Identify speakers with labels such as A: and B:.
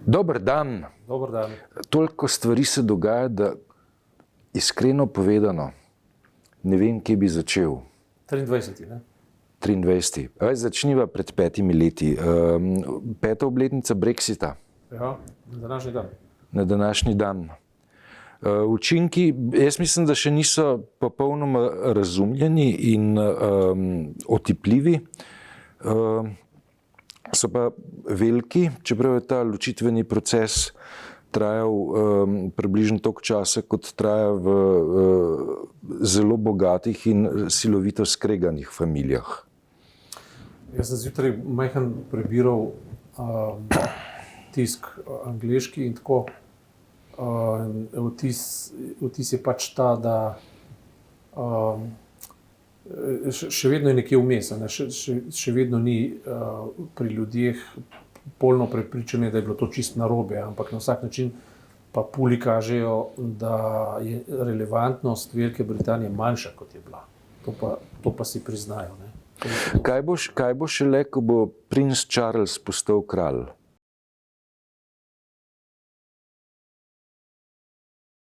A: Dober dan.
B: Dober dan.
A: Toliko stvari se dogaja, da iskreno povedano, ne vem, kje bi začel.
B: 23. Ne?
A: 23. Začniva pred 5 leti. 5. obletnica Brexita.
B: Ja, na današnji dan.
A: Na današnji dan. Učinki, jaz mislim, da še niso popolnoma razumljeni in otipljivi. So pa veliki, čeprav je ta ločitveni proces trajal približno toliko časa, kot traja v zelo bogatih in silovito skreganih familijah.
B: Jaz sem zjutraj majhen prebiral tisk angleški in tako. Vtis je pač ta, da še vedno je nekje vmes, še vedno ni pri ljudeh polno prepričanje, da je bilo to čisto narobe, ampak na vsak način pa puli kažejo, da je relevantnost Velike Britanije manjša, kot je bila. To pa si priznajo. Ne?
A: Kaj bo šele, ko bo princ Charles postal kralj?